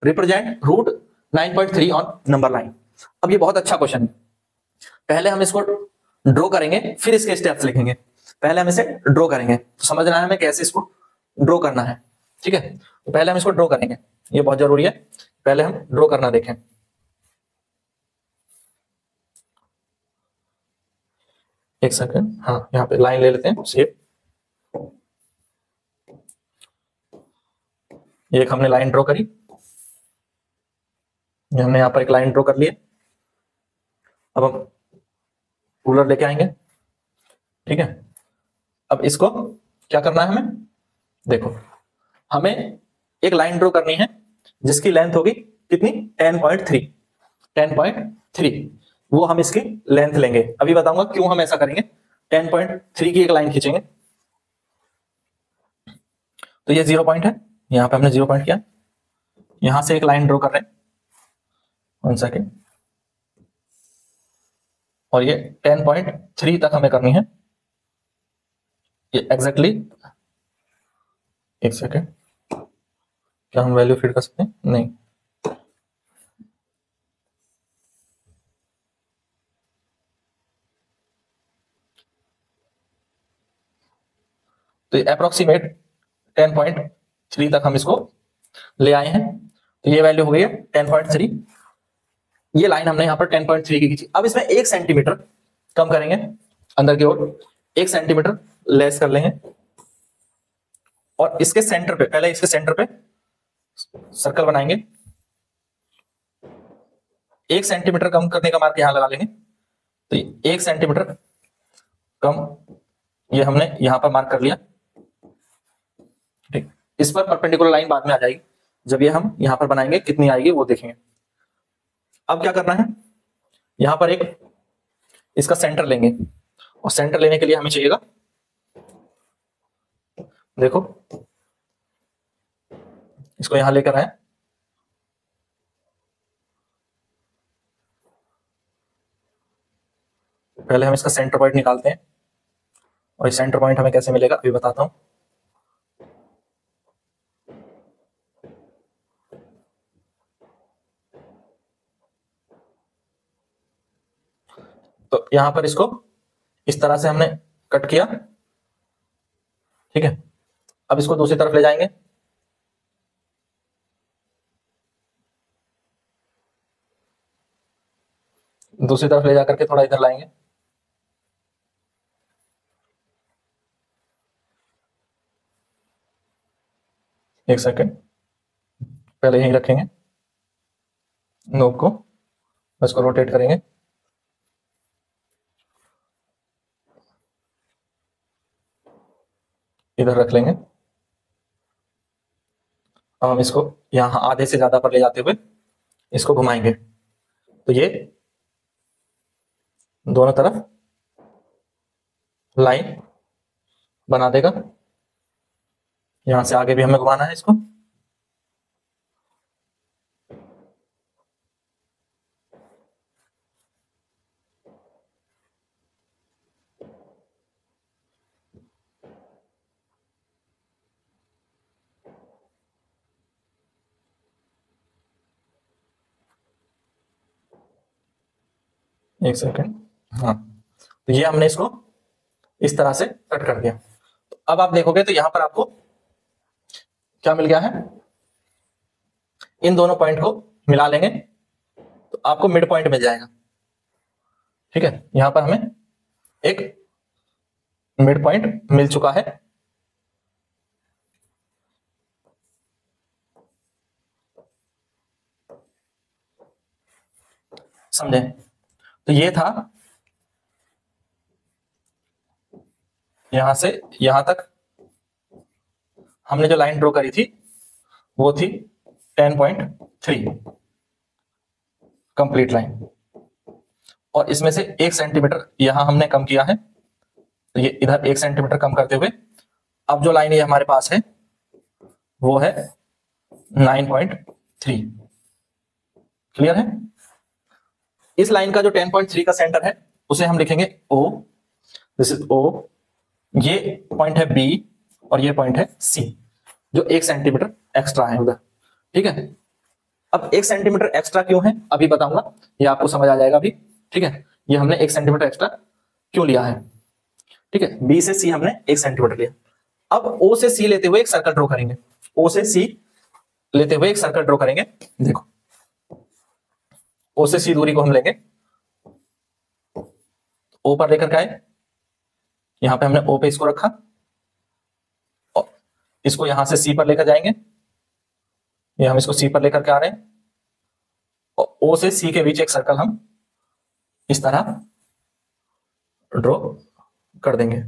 Represent root 9.3 on number line. अब ये बहुत अच्छा क्वेश्चन है। पहले हम इसको ड्रॉ करेंगे, फिर इसके स्टेप्स लिखेंगे। पहले हम इसे ड्रॉ करेंगे, तो समझना है हमें कैसे इसको ड्रॉ करना है। ठीक है, तो पहले हम इसको ड्रॉ करेंगे, ये बहुत जरूरी है। पहले हम ड्रॉ करना देखें। एक सेकंड, हाँ यहाँ पे लाइन ले लेते हैं सेव। ये एक हमने लाइन ड्रॉ करी, ये हमने यहाँ पर एक लाइन ड्रॉ कर ली है। अब हम रूलर लेके आएंगे। ठीक है, अब इसको क्या करना है हमें, देखो हमें एक लाइन ड्रॉ करनी है जिसकी लेंथ होगी कितनी, 10.3। 10.3 वो हम इसकी लेंथ लेंगे। अभी बताऊंगा क्यों हम ऐसा करेंगे। 10.3 की एक लाइन खींचेंगे, तो ये 0 पॉइंट है, यहां पे हमने 0 पॉइंट किया। यहां से एक लाइन ड्रॉ कर रहे हैं, 1 सेकेंड, और ये 10.3 तक हमें करनी है। ये एग्जैक्टली, एक सेकेंड, क्या हम वैल्यू फिट कर सकते हैं, नहीं। तो अप्रोक्सीमेट 10.3 तक हम इसको ले आए हैं। तो ये वैल्यू हो गई है 10.3। ये लाइन हमने यहाँ पर 10.3 की खींची। अब इसमें 1 सेंटीमीटर कम करेंगे अंदर की ओर, 1 सेंटीमीटर लेस कर लेंगे, और इसके सेंटर पे, पहले इसके सेंटर पे सर्कल बनाएंगे। 1 सेंटीमीटर कम करने का मार्क यहां लगा लेंगे। तो 1 सेंटीमीटर कम ये हमने यहां पर मार्क कर लिया। ठीक, इस पर परपेंडिकुलर लाइन बाद में आ जाएगी, जब ये हम यहां पर बनाएंगे कितनी आएगी वो देखेंगे। अब क्या करना है, यहां पर एक इसका सेंटर लेंगे, और सेंटर लेने के लिए हमें चाहिएगा, देखो इसको यहां लेकर आए, पहले हम इसका सेंटर पॉइंट निकालते हैं, और इस सेंटर पॉइंट हमें कैसे मिलेगा अभी बताता हूं। तो यहां पर इसको इस तरह से हमने कट किया। ठीक है, अब इसको दूसरी तरफ ले जाएंगे, दूसरी तरफ ले जाकर के थोड़ा इधर लाएंगे। एक सेकंड, पहले यहीं रखेंगे नोक को, इसको रोटेट करेंगे, इधर रख लेंगे। अब हम इसको यहां आधे से ज्यादा पर ले जाते हुए इसको घुमाएंगे, तो ये दोनों तरफ लाइन बना देगा। यहां से आगे भी हमें घुमाना है इसको। एक सेकंड, हाँ, तो ये हमने इसको इस तरह से कट कर दिया। तो अब आप देखोगे तो यहां पर आपको क्या मिल गया है, इन दोनों पॉइंट को मिला लेंगे तो आपको मिड पॉइंट मिल जाएगा। ठीक है, यहां पर हमें एक मिड पॉइंट मिल चुका है। समझे, तो ये था यहां से यहां तक हमने जो लाइन ड्रॉ करी थी वो थी 10.3 कंप्लीट लाइन, और इसमें से 1 सेंटीमीटर यहां हमने कम किया है, तो ये इधर 1 सेंटीमीटर कम करते हुए अब जो लाइन ये हमारे पास है वो है 9.3। क्लियर है, इस लाइन का जो 10.3 का सेंटर है उसे हम लिखेंगे O, दिस इज O, ये पॉइंट है B और ये पॉइंट है C, जो 1 सेंटीमीटर एक्स्ट्रा है उधर। ठीक है, अब 1 सेंटीमीटर एक्स्ट्रा क्यों है अभी बताऊंगा, ये आपको समझ आ जाएगा अभी। ठीक है, ये हमने 1 सेंटीमीटर एक्स्ट्रा क्यों लिया है। ठीक है, बी से सी हमने 1 सेंटीमीटर लिया। अब ओ से सी लेते हुए एक सर्कल ड्रॉ करेंगे, ओ से सी लेते हुए एक सर्कल ड्रॉ करेंगे। देखो, ओ से सी दूरी को हम लेंगे, ओ पर लेकर के आए, यहां पे हमने ओ पे इसको रखा, और इसको यहां से सी पर लेकर जाएंगे, ये हम इसको सी पर लेकर के आ रहे हैं, और ओ से सी के बीच एक सर्कल हम इस तरह ड्रॉ कर देंगे।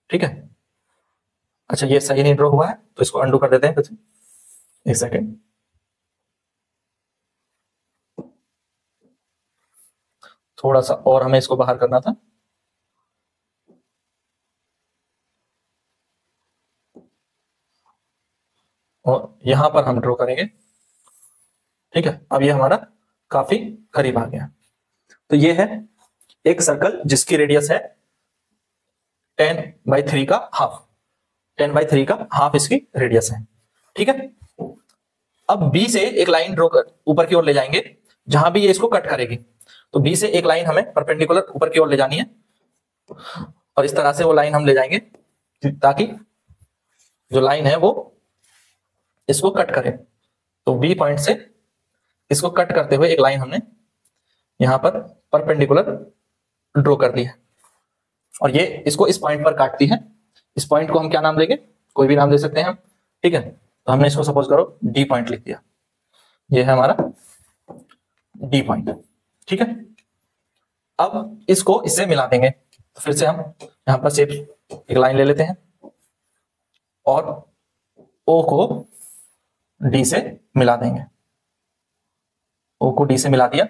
ठीक है, अच्छा ये सही नहीं ड्रॉ हुआ है तो इसको अंडू कर देते हैं कुछ, एक सेकेंड। थोड़ा सा और हमें इसको बाहर करना था, और यहां पर हम ड्रॉ करेंगे। ठीक है, अब ये हमारा काफी करीब आ गया। तो ये है एक सर्कल जिसकी रेडियस है 10/3 का हाफ, 10/3 का हाफ इसकी रेडियस है। ठीक है, अब बी से एक लाइन ड्रॉ कर ऊपर की ओर ले जाएंगे, जहां भी ये इसको कट करेगी। तो बी से एक लाइन हमें परपेंडिकुलर ऊपर की ओर ले जानी है, और इस तरह से वो लाइन हम ले जाएंगे ताकि जो लाइन है वो इसको कट करे। तो बी पॉइंट से इसको कट करते हुए एक लाइन हमने यहां पर परपेंडिकुलर ड्रॉ कर दी है, और ये इसको इस पॉइंट पर काटती है। इस पॉइंट को हम क्या नाम देंगे, कोई भी नाम दे सकते हैं हम। ठीक है, तो हमने इसको सपोज करो डी पॉइंट लिख दिया, ये है हमारा डी पॉइंट। ठीक है, अब इसको इससे मिला देंगे। तो फिर से हम यहां पर सिर्फ एक लाइन ले लेते हैं, और ओ को डी से मिला देंगे, ओ को डी से मिला दिया।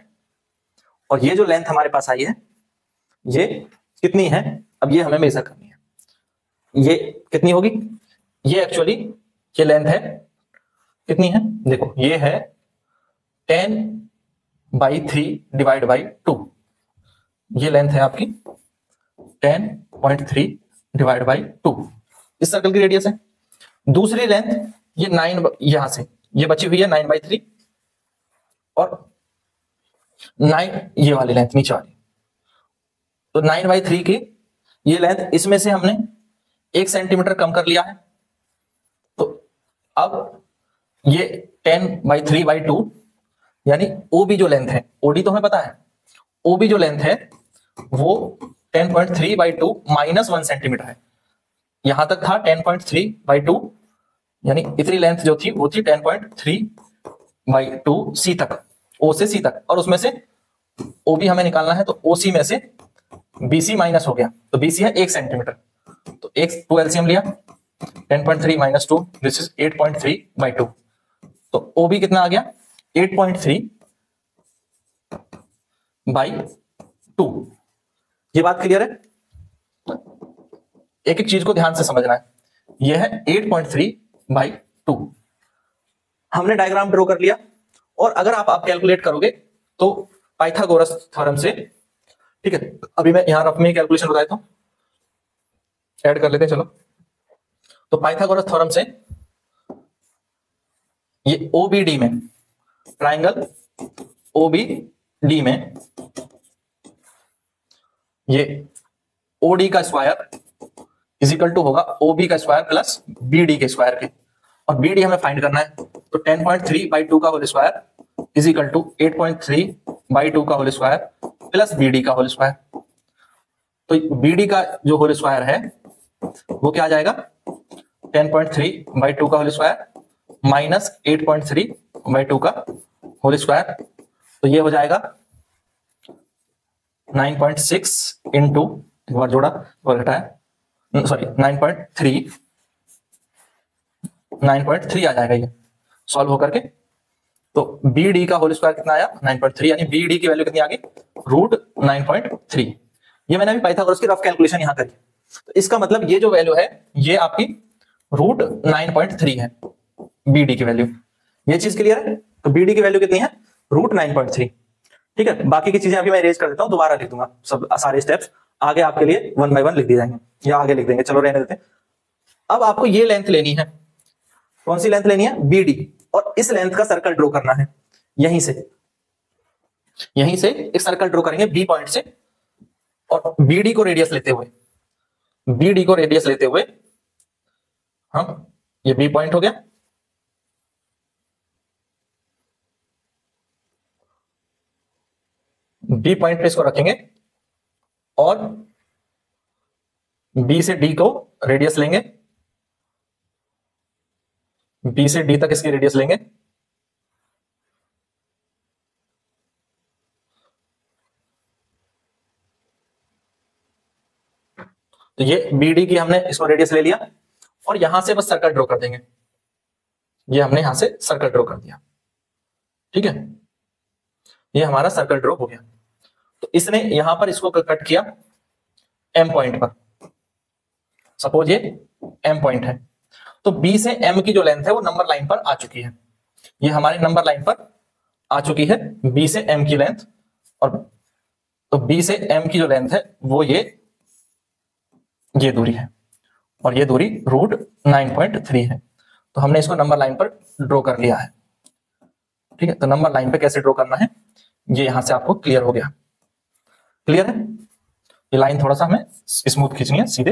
और ये जो लेंथ हमारे पास आई है ये कितनी है, अब ये हमें मेजर करनी है। ये कितनी होगी, ये एक्चुअली ये लेंथ है कितनी है, देखो ये है 10/3 डिवाइड बाई 2, ये लेंथ है आपकी 10.3 डिवाइड बाई 2, इस सर्कल की रेडियस है। दूसरी लेंथ ये 9, यहां से ये बची हुई है 9/3, और 9 ये वाली लेंथ नीचे वाली, तो 9/3 की ये लेंथ, इसमें से हमने 1 सेंटीमीटर कम कर लिया है। तो अब ये 10/3/2 यानी OB जो लेंथ है, OD तो हमें पता है, OB जो लेंथ है वो 10.3/2 माइनस 1 सेंटीमीटर है। यहां तक था 10.3/2, यानी इतनी लेंथ जो थी वो थी 10.3/2 सी तक, O से C तक, और उसमें से OB हमें निकालना है, तो OC में से BC माइनस हो गया, तो BC है 1 सेंटीमीटर, तो 2 एलसीएम लिया, 10.3 माइनस 2 दिस इज 8.3/2, तो OB कितना आ गया 8.3/2। ये बात क्लियर है, एक एक चीज को ध्यान से समझना है। ये है 8.3/2, हमने डायग्राम ड्रॉ कर लिया। और अगर आप कैलकुलेट करोगे तो पाइथागोरस थ्योरम से, ठीक है, अभी मैं यहां रफ में कैलकुलेशन बता देता हूं, ऐड कर लेते हैं चलो। तो पाइथागोरस थ्योरम से ये OBD में, ट्राइंगल OBD में ये OD का स्क्वायर इज इक्वल टू होगा OB का स्क्वायर प्लस BD के स्क्वायर के, और BD हमें फाइंड करना है। तो 10.3/2 का whole square is equal to 8.3/2 का होल स्क्वायर प्लस BD का होल स्क्वायर। तो BD का जो होल स्क्वायर है वो क्या आ जाएगा, 10.3/2 का होल स्क्वायर माइनस 8.3/2 का होल स्क्वायर, तो ये हो जाएगा 9.6 इंटू, एक बार जोड़ा और घटाया, सॉरी 9.3 आ जाएगा ये सॉल्व होकर के। तो BD का होल स्क्वायर कितना आया 9.3, यानी BD की वैल्यू कितनी आ गई √9.3। ये मैंने अभी पाइथागोरस की रफ कैलकुलेशन यहां करी, तो इसका मतलब ये जो वैल्यू है ये आपकी √9.3 है BD की वैल्यू। ये चीज क्लियर है, तो BD की वैल्यू कितनी है √9.3। ठीक है, बाकी की चीजें अभी मैं इरेज कर देता हूं, दोबारा लिख दूंगा सब सारे स्टेप्स आगे आपके लिए 1 बाय 1 लिख दिए जाएंगे, या आगे लिख देंगे, चलो रहने देते हैं। अब आपको ये लेंथ लेनी है, कौन सी लेंथ लेनी है BD, और इस लेंथ का सर्कल ड्रॉ करना है। यहीं से एक सर्कल ड्रॉ करेंगे बी पॉइंट से, और बीडी को रेडियस लेते हुए हम, ये बी पॉइंट हो गया, बी पॉइंट पे इसको रखेंगे और बी से डी को रेडियस लेंगे, बी से डी तक इसकी रेडियस लेंगे, तो ये बीडी की हमने इसको रेडियस ले लिया और यहां से बस सर्कल ड्रॉ कर देंगे, ये हमने यहां से सर्कल ड्रॉ कर दिया, ठीक है, ये हमारा सर्कल ड्रॉ हो गया। तो इसने यहां पर इसको कट किया एम पॉइंट पर, सपोज ये एम पॉइंट है, तो बी से एम की जो लेंथ है वो नंबर लाइन पर आ चुकी है, ये हमारे नंबर लाइन पर आ चुकी है बी से एम की लेंथ, और तो बी से एम की जो लेंथ है वो ये दूरी है, और ये दूरी √9.3 है। तो हमने इसको नंबर लाइन पर ड्रॉ कर लिया है, ठीक है। तो नंबर लाइन पे कैसे ड्रॉ करना है ये यहां से आपको क्लियर हो गया, क्लियर है। ये लाइन थोड़ा सा हमें स्मूथ खींचनी है सीधे,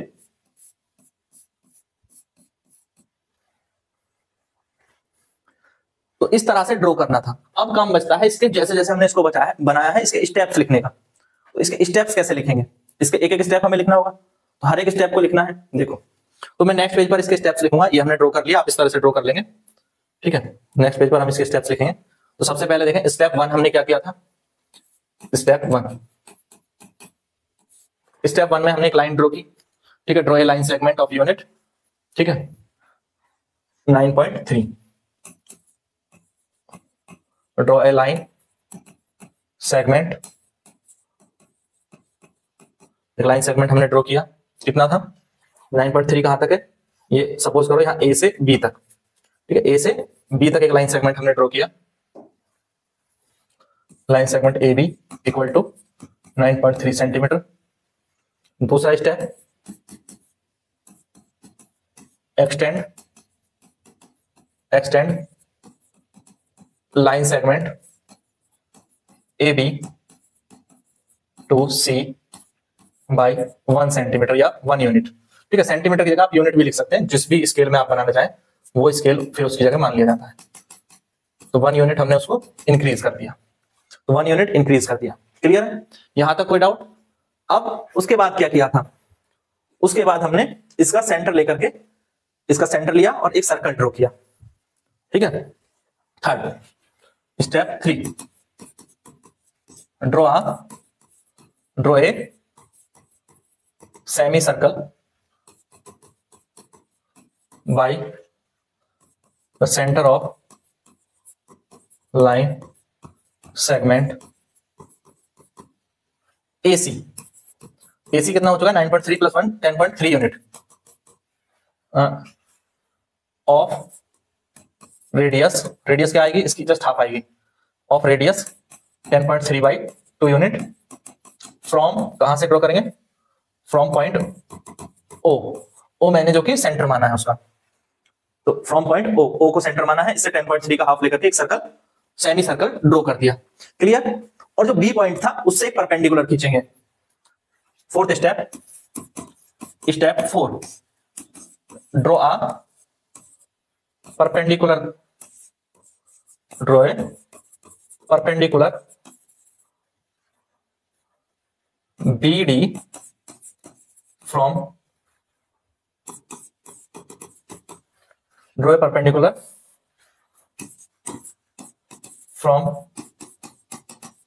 तो इस तरह से ड्रॉ करना था। अब काम बचता है इसके, जैसे जैसे हमने इसको बनाया है इसके स्टेप्स लिखने का। तो इसके स्टेप्स कैसे लिखेंगे, इसके एक एक स्टेप हमें लिखना होगा, तो हर एक स्टेप को लिखना है। देखो, तो मैं नेक्स्ट पेज पर इसके स्टेप्स लिखूंगा, ये हमने ड्रॉ कर लिया, आप इस तरह से ड्रॉ कर लेंगे, ठीक है। नेक्स्ट पेज पर हम इसके स्टेप्स लिखेंगे। तो सबसे पहले देखें स्टेप 1 हमने क्या किया था, स्टेप 1 में हमने एक लाइन ड्रॉ की, ठीक है, draw a line segment of unit, ठीक है, 9.3, ड्रॉ ए लाइन सेगमेंट, एक लाइन सेगमेंट हमने ड्रॉ किया, कितना था 9.3, कहां तक है ये, सपोज करो यहां ए से बी तक, ठीक है, ए से बी तक एक लाइन सेगमेंट हमने ड्रॉ किया, line segment A B equal to 9.3 centimetre. दूसरा step extend line segment A B to C by 1 centimetre या 1 यूनिट, ठीक है। सेंटीमीटर की जगह आप यूनिट भी लिख सकते हैं, जिस भी स्केल में आप बनाना चाहें वो स्केल फिर उसकी जगह मान लिया जाता है। तो 1 यूनिट हमने उसको इंक्रीज कर दिया, तो 1 यूनिट इंक्रीज कर दिया, क्लियर है, यहां तक कोई डाउट। अब उसके बाद क्या किया था, उसके बाद हमने इसका सेंटर लेकर के, इसका सेंटर लिया और एक सर्कल ड्रॉ किया, ठीक है। Third step 3, draw a semi circle by the centre of line segment AC कितना हो चुका है 9.3 + 1 10.3 यूनिट ऑफ रेडियस क्या आएगी इसकी, जस्ट हाफ आएगी, ऑफ रेडियस 10.3/2 यूनिट फ्रॉम, कहां से ड्रॉ करेंगे, फ्रॉम पॉइंट ओ मैंने जो कि सेंटर माना है उसका, तो फ्रॉम पॉइंट ओ को सेंटर माना है, इससे 10.3 का हाफ लेकर के एक सर्कल, सेमी सर्कल ड्रॉ कर दिया, क्लियर। और जो बी पॉइंट था उससे एक परपेंडिकुलर खींचेंगे। Fourth step 4, draw a perpendicular BD from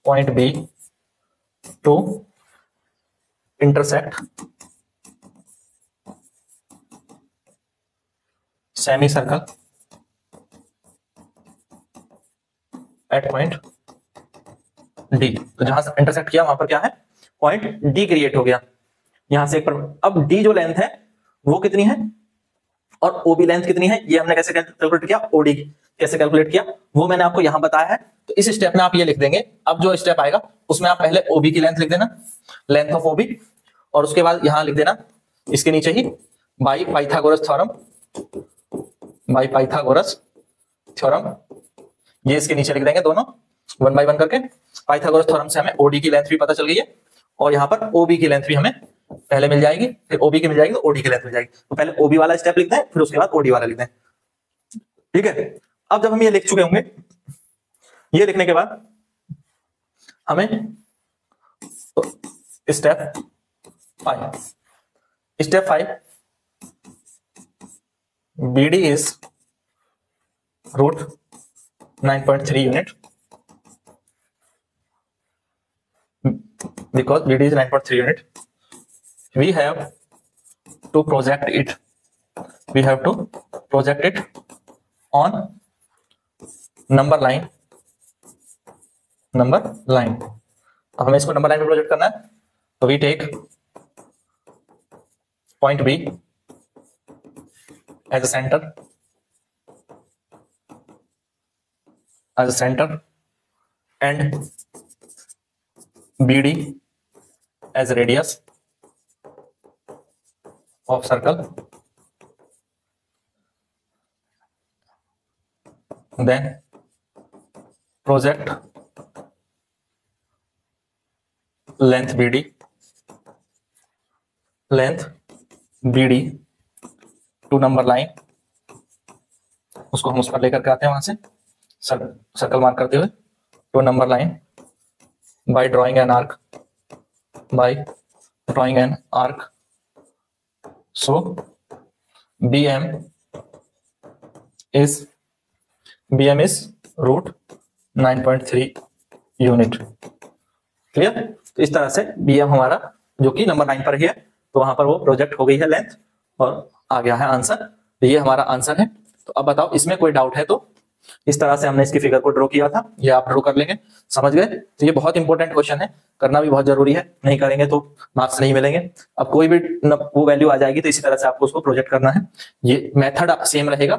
point B to intersect semicircle at point D। तो जहां से इंटरसेक्ट किया वहां पर क्या है, पॉइंट D क्रिएट हो गया, यहां से एक पर, अब D जो लेंथ है वो कितनी है और OB लेंथ कितनी है, ये हमने कैसे कैलकुलेट किया, OD कैसे कैलकुलेट किया वो मैंने आपको यहां बताया है। तो इस स्टेप में आप ये लिख देंगे, अब जो स्टेप आएगा उसमें आप पहले OB की लेंथ लिख देना, लेंथ ऑफ OB, और उसके बाद यहां लिख देना इसके नीचे ही बाय पाइथागोरस थ्योरम, ये इसके नीचे लिख देंगे दोनों, 1 बाय 1 करके। पाइथागोरस थ्योरम से हमें ओडी की लेंथ भी पता चल गई है और यहाँ पर ओबी की लेंथ भी हमें पहले मिल जाएगी, फिर ओबी की मिल जाएगी तो ओडी की लेंथ मिल जाएगी। तो पहले ओबी वाला स्टेप लिखते हैं, फिर उसके बाद ओडी वाला लिखते हैं, ठीक है। अब जब हम ये लिख चुके होंगे, ये लिखने के बाद हमें step 5 BD is root 9.3 unit because BD is 9.3 unit. We have to project it. We have to project it on number line. अब हमें इसको नंबर लाइन पे प्रोजेक्ट करना है, तो we take point B as a center, and BD as a radius of circle. Then project length BD to number line, उसको हम उस पर लेकर के आते हैं वहां से सर्कल मार्क करते हुए, to number line by drawing an arc, so BM is root 9.3 unit. Clear? तो इस तरह से BM हमारा जो कि नंबर 9 पर ही है, तो वहां पर वो प्रोजेक्ट हो गई है लेंथ और आ गया है आंसर। तो ये हमारा आंसर है। तो अब बताओ इसमें कोई डाउट है तो? इस तरह से हमने इसकी फिगर को ड्रॉ किया था, ये आप ड्रॉ कर लेंगे, समझ गए? तो ये बहुत इंपॉर्टेंट क्वेश्चन है, करना भी बहुत जरूरी है, नहीं करेंगे तो मार्क्स नहीं मिलेंगे। अब कोई भी वो वैल्यू आ जाएगी तो इसी तरह से आपको उसको प्रोजेक्ट करना है। ये मेथड सेम रहेगा,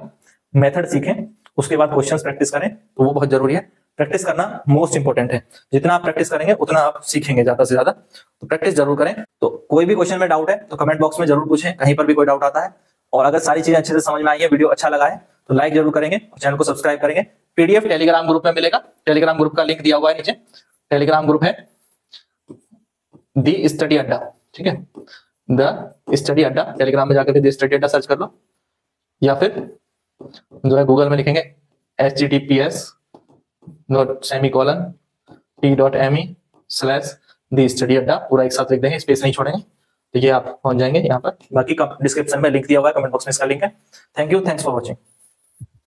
मेथड सीखें, उसके बाद क्वेश्चंस प्रैक्टिस करें, तो वो बहुत जरूरी है। प्रैक्टिस करना मोस्ट इंपॉर्टेंट है, जितना आप प्रैक्टिस करेंगे उतना आप सीखेंगे ज्यादा से ज्यादा, तो प्रैक्टिस जरूर करें। तो कोई भी क्वेश्चन में डाउट है तो कमेंट बॉक्स में जरूर पूछें, कहीं पर भी कोई डाउट आता है। और अगर सारी चीजें अच्छे से समझ में आई है, वीडियो अच्छा लगा है, तो लाइक जरूर करेंगे और चैनल को सब्सक्राइब करेंगे। पीडीएफ टेलीग्राम ग्रुप में मिलेगा, टेलीग्राम ग्रुप का लिंक दिया हुआ है नीचे, टेलीग्राम ग्रुप है द स्टडी अड्डा, ठीक है, द स्टडी अड्डा। टेलीग्राम में जाकर द स्टडी अड्डा सर्च कर लो, या फिर जो है गूगल में लिखेंगे https:/t.me/द स्टडी अड्डा, पूरा एक साथ लिख देंगे, स्पेस नहीं छोड़ेंगे, तो ये आप पहुंच जाएंगे यहाँ पर। बाकी डिस्क्रिप्शन में लिंक दिया हुआ है, कमेंट बॉक्स में इसका लिंक है। Thank you, thanks for watching.